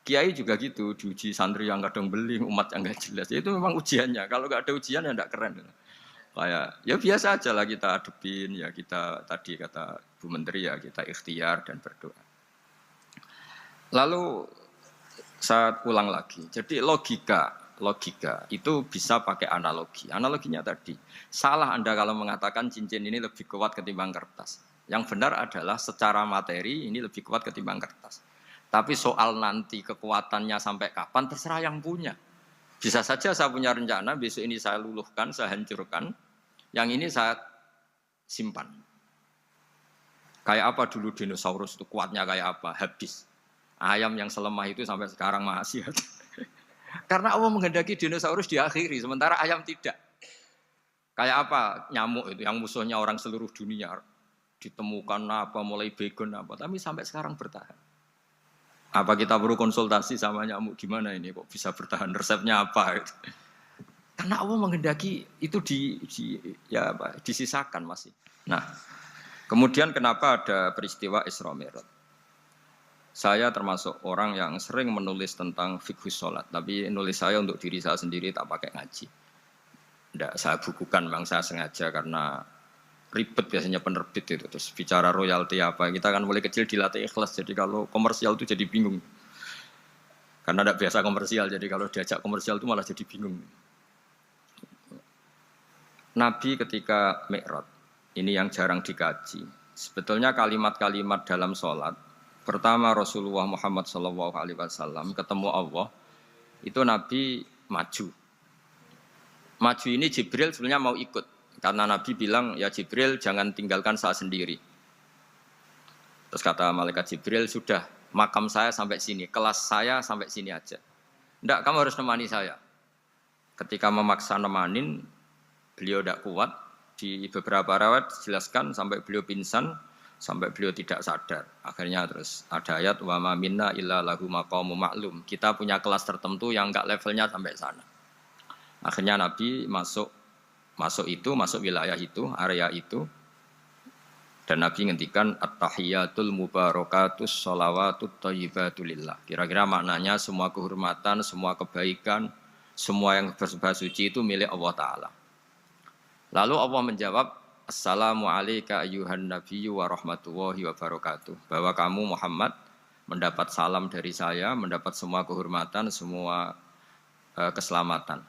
Kiai juga gitu, diuji santri yang kadang beling, umat yang nggak jelas. Ya, itu memang ujiannya. Kalau nggak ada ujian ya nggak keren. Kayak ya biasa aja lah kita hadepin, ya kita tadi kata Bu Menteri ya kita ikhtiar dan berdoa. Lalu saya ulang lagi. Jadi logika itu bisa pakai analogi. Analoginya tadi, salah Anda kalau mengatakan cincin ini lebih kuat ketimbang kertas. Yang benar adalah secara materi ini lebih kuat ketimbang kertas. Tapi soal nanti kekuatannya sampai kapan terserah yang punya. Bisa saja saya punya rencana besok ini saya luluhkan, saya hancurkan. Yang ini saya simpan. Kayak apa dulu dinosaurus itu kuatnya kayak apa? Habis. Ayam yang selemah itu sampai sekarang masih ada. Karena Allah menghendaki dinosaurus diakhiri, sementara ayam tidak. Kayak apa nyamuk itu yang musuhnya orang seluruh dunia. Ditemukan apa, mulai begon apa, tapi sampai sekarang bertahan. Apa kita perlu konsultasi sama nyamuk gimana ini kok bisa bertahan, resepnya apa gitu. Karena Allah menghendaki itu disisakan masih. Nah, kemudian kenapa ada peristiwa Isra Mi'raj? Saya termasuk orang yang sering menulis tentang fikih sholat, tapi nulis saya untuk diri saya sendiri tak pakai ngaji. Tidak saya bukukan, bang saya sengaja karena ribet biasanya penerbit itu. Terus bicara royalti apa, kita kan mulai kecil dilatih ikhlas, jadi kalau komersial itu jadi bingung. Karena tidak biasa komersial, jadi kalau diajak komersial itu malah jadi bingung. Nabi ketika Mi'raj, ini yang jarang dikaji. Sebetulnya kalimat-kalimat dalam sholat, pertama Rasulullah Muhammad SAW ketemu Allah, itu Nabi maju. Maju ini Jibril sebenarnya mau ikut. Karena Nabi bilang, ya Jibril jangan tinggalkan saya sendiri. Terus kata malaikat Jibril, sudah makam saya sampai sini, kelas saya sampai sini aja. Tidak, kamu harus nemani saya. Ketika memaksa nemanin, beliau tidak kuat. Di beberapa rawat dijelaskan sampai beliau pingsan, sampai beliau tidak sadar. Akhirnya terus ada ayat, wa ma minna illa lahu maqamu ma'lum. Kita punya kelas tertentu yang enggak levelnya sampai sana. Akhirnya Nabi masuk wilayah itu, area itu, dan Nabi ngendikan at-tahiyatul mubarakatus sholawatut thayyibatulillah. Kira-kira maknanya semua kehormatan, semua kebaikan, semua yang bersembah suci itu milik Allah Ta'ala. Lalu Allah menjawab, assalamu alayka ayyuhan nabiyyu wa rahmatullahi wa barakatuh. Bahwa kamu Muhammad mendapat salam dari saya, mendapat semua kehormatan, semua keselamatan.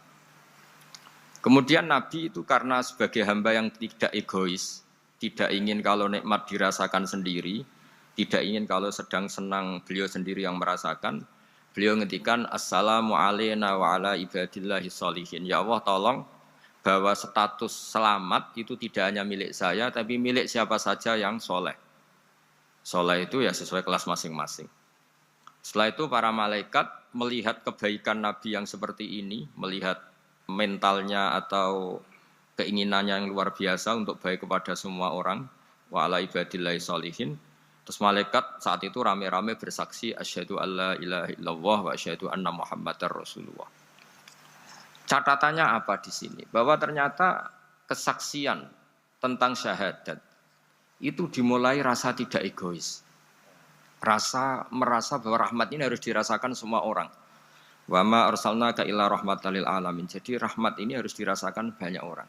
Kemudian Nabi itu karena sebagai hamba yang tidak egois, tidak ingin kalau nikmat dirasakan sendiri, tidak ingin kalau sedang senang beliau sendiri yang merasakan, beliau ngendikan assalamu alayna wa ala ibadillahi sholihin. Ya Allah tolong bahwa status selamat itu tidak hanya milik saya, tapi milik siapa saja yang soleh. Soleh itu ya sesuai kelas masing-masing. Setelah itu para malaikat melihat kebaikan Nabi yang seperti ini, melihat mentalnya atau keinginannya yang luar biasa untuk baik kepada semua orang, wa ala ibadillahi sholihin. Terus malaikat saat itu rame-rame bersaksi asyhadu alla ilaha illallah wa asyhadu anna muhammadar rasulullah. Catatannya apa di sini? Bahwa ternyata kesaksian tentang syahadat itu dimulai rasa tidak egois. Merasa bahwa rahmat ini harus dirasakan semua orang. Wa ma arsalnaka illa rahmatan lil alamin. Jadi rahmat ini harus dirasakan banyak orang.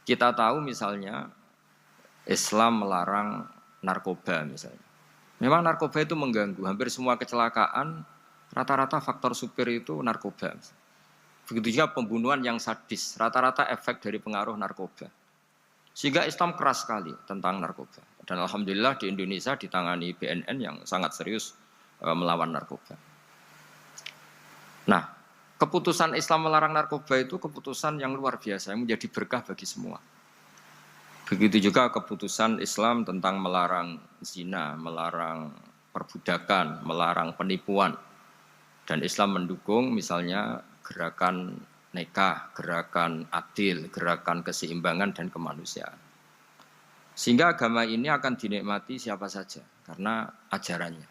Kita tahu misalnya Islam melarang narkoba misalnya. Memang narkoba itu mengganggu. Hampir semua kecelakaan rata-rata faktor supir itu narkoba. Begitu juga pembunuhan yang sadis, rata-rata efek dari pengaruh narkoba. Sehingga Islam keras sekali tentang narkoba. Dan alhamdulillah di Indonesia ditangani BNN yang sangat serius melawan narkoba. Nah, keputusan Islam melarang narkoba itu keputusan yang luar biasa, yang menjadi berkah bagi semua. Begitu juga keputusan Islam tentang melarang zina, melarang perbudakan, melarang penipuan. Dan Islam mendukung misalnya gerakan nikah, gerakan adil, gerakan keseimbangan dan kemanusiaan. Sehingga agama ini akan dinikmati siapa saja karena ajarannya.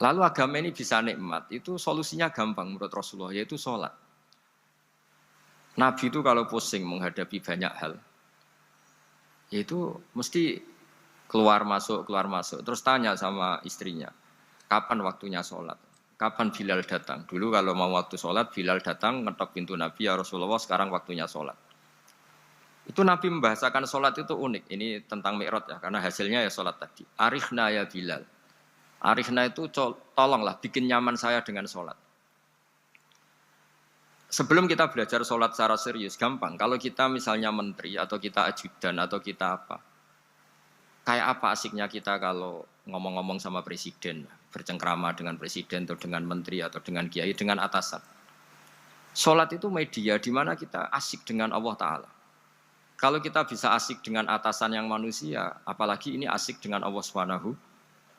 Lalu agama ini bisa nikmat, itu solusinya gampang menurut Rasulullah, yaitu sholat. Nabi itu kalau pusing menghadapi banyak hal, yaitu mesti keluar masuk, terus tanya sama istrinya, kapan waktunya sholat. Kapan Bilal datang? Dulu kalau mau waktu sholat, Bilal datang, ngetok pintu Nabi, ya Rasulullah sekarang waktunya sholat. Itu Nabi membahasakan sholat itu unik. Ini tentang Mi'raj ya, karena hasilnya ya sholat tadi. Arikhna ya Bilal. Arikhna itu tolonglah bikin nyaman saya dengan sholat. Sebelum kita belajar sholat secara serius, gampang. Kalau kita misalnya menteri, atau kita ajudan, atau kita apa. Kayak apa asiknya kita kalau ngomong-ngomong sama presiden, bercengkrama dengan presiden, atau dengan menteri, atau dengan kiai, dengan atasan. Sholat itu media di mana kita asik dengan Allah Ta'ala. Kalau kita bisa asik dengan atasan yang manusia, apalagi ini asik dengan Allah Subhanahu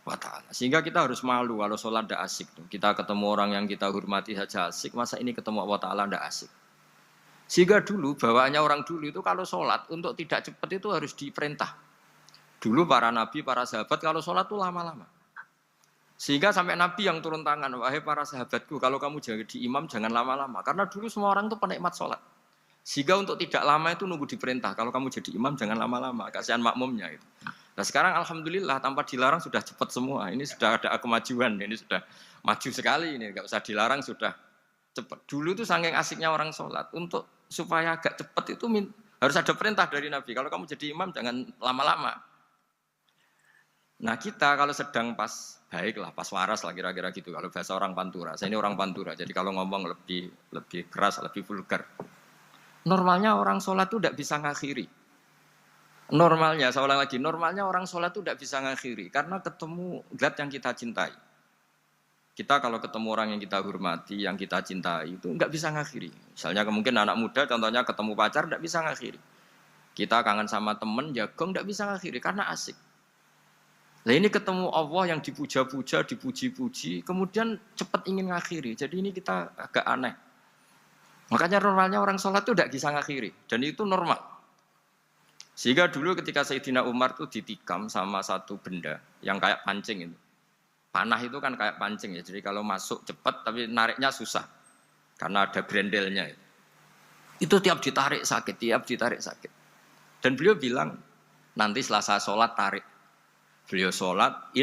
wa ta'ala. Sehingga kita harus malu kalau sholat tidak asik. Kita ketemu orang yang kita hormati saja asik, masa ini ketemu Allah Ta'ala tidak asik. Sehingga dulu, bawaannya orang dulu itu kalau sholat, untuk tidak cepat itu harus diperintah. Dulu para nabi, para sahabat kalau sholat itu lama-lama. Sehingga sampai nabi yang turun tangan, wahai para sahabatku, kalau kamu jadi imam jangan lama-lama. Karena dulu semua orang itu penikmat sholat. Sehingga untuk tidak lama itu nunggu diperintah. Kalau kamu jadi imam jangan lama-lama, kasihan makmumnya itu. Nah sekarang alhamdulillah tanpa dilarang sudah cepat semua. Ini sudah ada kemajuan, ini sudah maju sekali ini. Enggak usah dilarang sudah cepat. Dulu itu saking asiknya orang sholat. Untuk supaya agak cepat itu harus ada perintah dari Nabi. Kalau kamu jadi imam jangan lama-lama. Nah kita kalau sedang pas baiklah, pas waras lah kira-kira gitu. Kalau bahasa orang Pantura, saya ini orang Pantura. Jadi kalau ngomong lebih keras, lebih vulgar. Normalnya orang sholat itu tidak bisa ngakhiri. Normalnya, saya ulang lagi, normalnya orang sholat itu tidak bisa ngakhiri. Karena ketemu zat yang kita cintai. Kita kalau ketemu orang yang kita hormati, yang kita cintai, itu nggak bisa ngakhiri. Misalnya mungkin anak muda, contohnya ketemu pacar, tidak bisa ngakhiri. Kita kangen sama temen, jagong, tidak bisa ngakhiri, karena asik. Nah ini ketemu Allah yang dipuja-puja, dipuji-puji, kemudian cepat ingin ngakhiri. Jadi ini kita agak aneh. Makanya normalnya orang sholat itu tidak bisa ngakhiri. Dan itu normal. Sehingga dulu ketika Sayyidina Umar itu ditikam sama satu benda yang kayak pancing itu. Panah itu kan kayak pancing ya. Jadi kalau masuk cepat tapi nariknya susah. Karena ada grendelnya. Itu tiap ditarik sakit, tiap ditarik sakit. Dan beliau bilang, nanti setelah saya sholat tarik. Beliau sholat,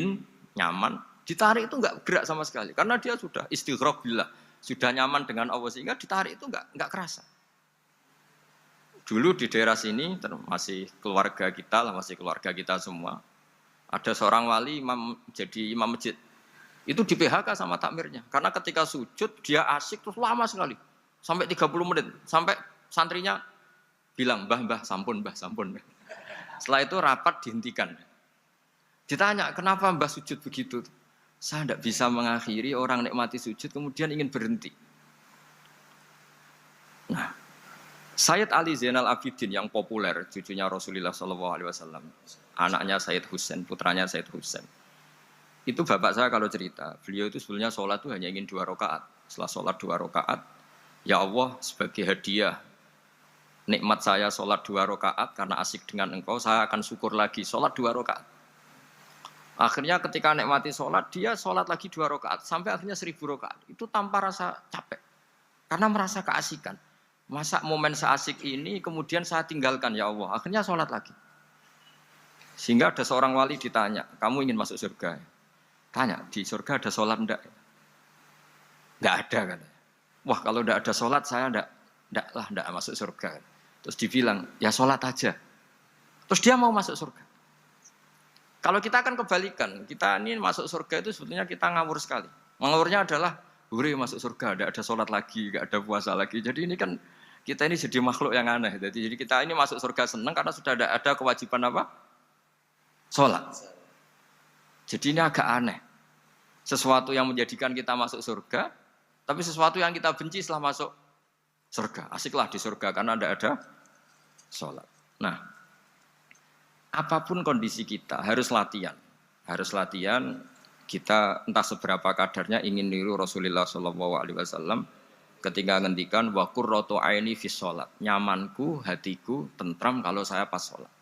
nyaman. Ditarik itu enggak gerak sama sekali. Karena dia sudah istighraq billah. Sudah nyaman dengan Allah sehingga ditarik itu enggak kerasa. Dulu di daerah sini masih keluarga kita lah, masih keluarga kita semua. Ada seorang wali jadi imam masjid. Itu di PHK sama takmirnya. Karena ketika sujud dia asik terus lama sekali. Sampai 30 menit. Sampai santrinya bilang, "Mbah, sampun, Mbah, sampun." Setelah itu rapat dihentikan. Ditanya, "Kenapa Mbah sujud begitu?" Saya tidak bisa mengakhiri orang nikmati sujud kemudian ingin berhenti. Nah, Sayyid Ali Zainal Abidin yang populer, cucunya Rasulullah SAW, anaknya Sayyid Husain, putranya Sayyid Husain. Itu bapak saya kalau cerita, beliau itu sebetulnya sholat itu hanya ingin 2 rakaat. Setelah sholat 2 rakaat, ya Allah sebagai hadiah, nikmat saya sholat 2 rakaat karena asik dengan engkau, saya akan syukur lagi sholat 2 rakaat. Akhirnya ketika nikmati sholat, dia sholat lagi 2 rakaat sampai akhirnya 1000 rakaat. Itu tanpa rasa capek, karena merasa keasikan. Masa momen seasik ini kemudian saya tinggalkan ya Allah. Akhirnya sholat lagi. Sehingga ada seorang wali ditanya, "Kamu ingin masuk surga?" Tanya, "Di surga ada sholat enggak?" Enggak ada kan. Wah kalau enggak ada sholat saya enggak masuk surga. Terus dibilang, "Ya sholat aja." Terus dia mau masuk surga. Kalau kita akan kebalikan, kita ini masuk surga itu sebetulnya kita ngawur sekali. Ngawurnya adalah, hore masuk surga, tidak ada sholat lagi, tidak ada puasa lagi. Jadi ini kan, kita ini jadi makhluk yang aneh. Jadi kita ini masuk surga senang karena sudah ada kewajiban apa? Sholat. Jadi ini agak aneh. Sesuatu yang menjadikan kita masuk surga, tapi sesuatu yang kita benci setelah masuk surga. Asiklah di surga karena tidak ada sholat. Nah, apapun kondisi kita harus latihan. Harus latihan kita entah seberapa kadarnya ingin niru Rasulullah SAW ketika ngendikan wa qurratu aini fi sholat. Nyamanku, hatiku tentram kalau saya pas sholat.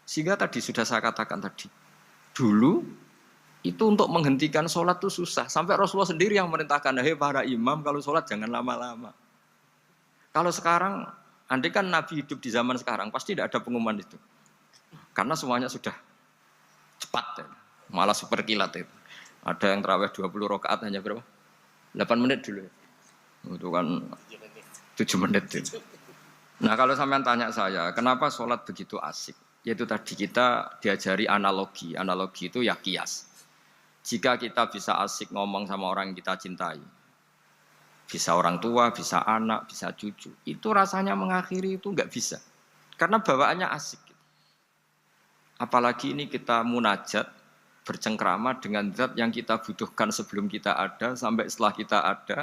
Sehingga tadi sudah saya katakan tadi. Dulu itu untuk menghentikan sholat itu susah. Sampai Rasulullah sendiri yang merintahkan, "Hei para imam kalau sholat jangan lama-lama." Kalau sekarang, andai kan Nabi hidup di zaman sekarang pasti tidak ada pengumuman itu. Karena semuanya sudah cepat, ya. Malah super kilat itu. Ada yang terawih 20 rakaat hanya berapa? 8 menit dulu. Itu kan 7 menit. Itu. Nah kalau sampean tanya saya, kenapa sholat begitu asik? Yaitu tadi kita diajari analogi. Analogi itu ya kias. Jika kita bisa asik ngomong sama orang yang kita cintai, bisa orang tua, bisa anak, bisa cucu, itu rasanya mengakhiri itu nggak bisa. Karena bawaannya asik. Apalagi ini kita munajat, bercengkrama dengan zat yang kita butuhkan sebelum kita ada, sampai setelah kita ada,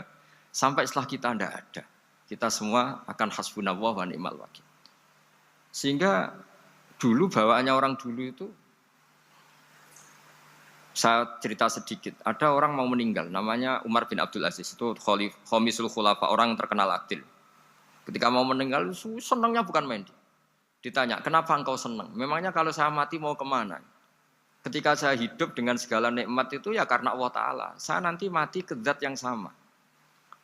sampai setelah kita tidak ada. Kita semua akan hasbunallah wa ni'mal wakil. Sehingga dulu bawaannya orang dulu itu, saya cerita sedikit. Ada orang mau meninggal, namanya Umar bin Abdul Aziz, itu Khomisul Khulafa, orang yang terkenal adil. Ketika mau meninggal, senangnya bukan main. Ditanya, kenapa engkau senang? Memangnya kalau saya mati mau kemana? Ketika saya hidup dengan segala nikmat itu ya karena Allah Ta'ala. Saya nanti mati ke zat yang sama.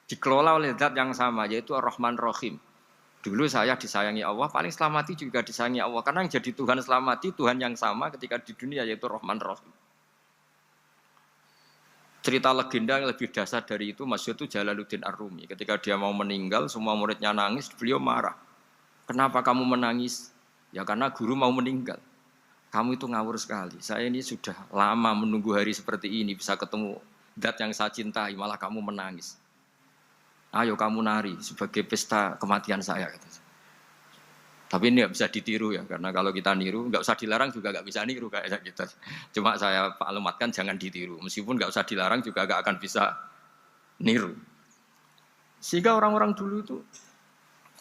Dikelola oleh zat yang sama, yaitu Ar-Rahman Rahim. Dulu saya disayangi Allah, paling setelah mati juga disayangi Allah. Karena yang jadi Tuhan setelah mati, Tuhan yang sama ketika di dunia, yaitu Rahman Rahim. Cerita legenda yang lebih dasar dari itu, masyhur itu Jalaluddin Ar-Rumi. Ketika dia mau meninggal, semua muridnya nangis, beliau marah. Kenapa kamu menangis? Ya karena guru mau meninggal. Kamu itu ngawur sekali. Saya ini sudah lama menunggu hari seperti ini, bisa ketemu zat yang saya cintai, malah kamu menangis. Ayo kamu nari sebagai pesta kematian saya. Tapi ini nggak bisa ditiru ya, karena kalau kita niru, nggak usah dilarang juga nggak bisa niru kayak gitu. Cuma saya maklumatkan jangan ditiru, meskipun nggak usah dilarang juga nggak akan bisa niru. Sehingga orang-orang dulu itu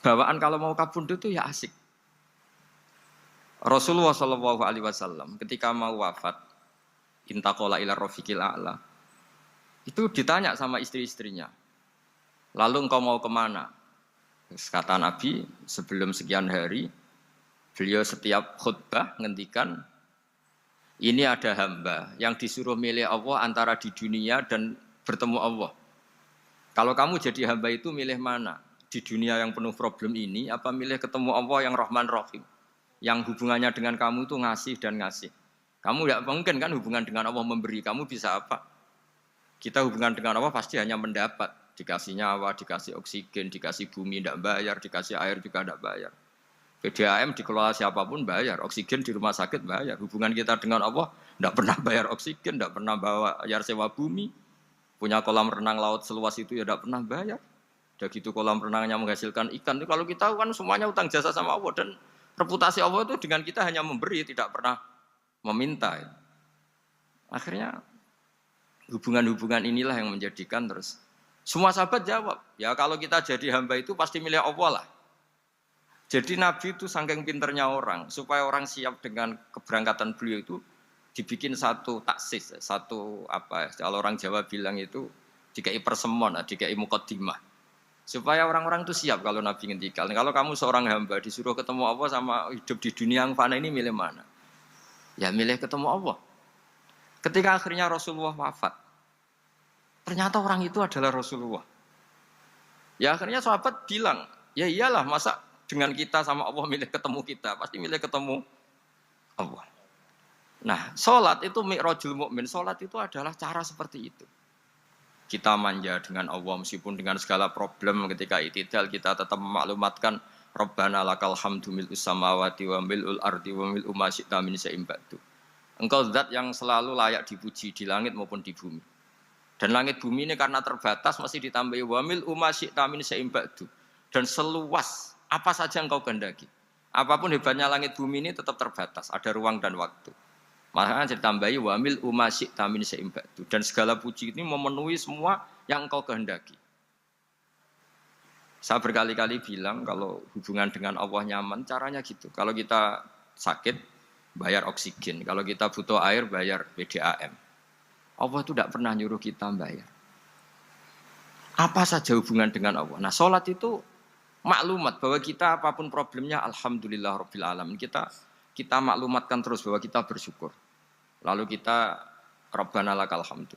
bawaan kalau mau kabundut itu ya asik. Rasulullah Shallallahu Alaihi Wasallam ketika mau wafat, intaqala ila rafiqil a'la, itu ditanya sama istri-istrinya, lalu engkau mau kemana? Kata Nabi, sebelum sekian hari, beliau setiap khutbah ngendikan, ini ada hamba yang disuruh milih Allah antara di dunia dan bertemu Allah. Kalau kamu jadi hamba itu milih mana? Di dunia yang penuh problem ini, apa milih ketemu Allah yang Rahman Rahim? Yang hubungannya dengan kamu itu ngasih dan ngasih. Kamu tidak mungkin kan hubungan dengan Allah memberi, kamu bisa apa? Kita hubungan dengan Allah pasti hanya mendapat. Dikasih nyawa, dikasih oksigen, dikasih bumi tidak bayar, dikasih air juga tidak bayar. PDAM dikelola siapapun bayar, oksigen di rumah sakit bayar. Hubungan kita dengan Allah tidak pernah bayar oksigen, tidak pernah bayar sewa bumi. Punya kolam renang laut seluas itu ya tidak pernah bayar. Udah gitu kolam renangnya menghasilkan ikan. Kalau kita kan semuanya utang jasa sama Allah, dan reputasi Allah itu dengan kita hanya memberi, tidak pernah meminta. Akhirnya hubungan-hubungan inilah yang menjadikan terus. Semua sahabat jawab, ya kalau kita jadi hamba itu pasti milih Allah lah. Jadi Nabi itu saking pinternya orang, supaya orang siap dengan keberangkatan beliau itu, dibikin satu taksis, satu apa, kalau orang Jawa bilang itu, dikai persemon, dikai mukaddimah. Supaya orang-orang itu siap kalau Nabi ngendikan. Kalau kamu seorang hamba disuruh ketemu Allah sama hidup di dunia yang fana ini, milih mana? Ya milih ketemu Allah. Ketika akhirnya Rasulullah wafat, ternyata orang itu adalah Rasulullah. Ya akhirnya sahabat bilang, ya iyalah masa dengan kita sama Allah milih ketemu kita, pasti milih ketemu Allah. Nah, sholat itu mi'rajul mu'min, sholat itu adalah cara seperti itu. Kita manja dengan Allah meskipun dengan segala problem ketika i'tidal kita tetap memaklumatkan Rabbana lakal hamdu mil'us samawati wa mil'ul ardi wa mil'u ma syi'ta min syai'in ba'du. Engkau zat yang selalu layak dipuji di langit maupun di bumi. Dan langit bumi ini karena terbatas masih ditambahi wa mil'u ma syi'ta min syai'in ba'du. Dan seluas apa saja engkau kehendaki. Apapun hebatnya langit bumi ini tetap terbatas, ada ruang dan waktu. Makanya ditambahi wa mil'u ma syi'ta min syai'in ba'du. Dan segala puji ini memenuhi semua yang engkau kehendaki. Saya berkali-kali bilang kalau hubungan dengan Allah nyaman, caranya gitu. Kalau kita sakit, bayar oksigen. Kalau kita butuh air, bayar PDAM. Allah itu tidak pernah nyuruh kita bayar. Apa saja hubungan dengan Allah. Nah, sholat itu maklumat bahwa kita apapun problemnya, alhamdulillah rabbil alamin. Kita maklumatkan terus bahwa kita bersyukur. Lalu kita Rabbana lakal hamdu.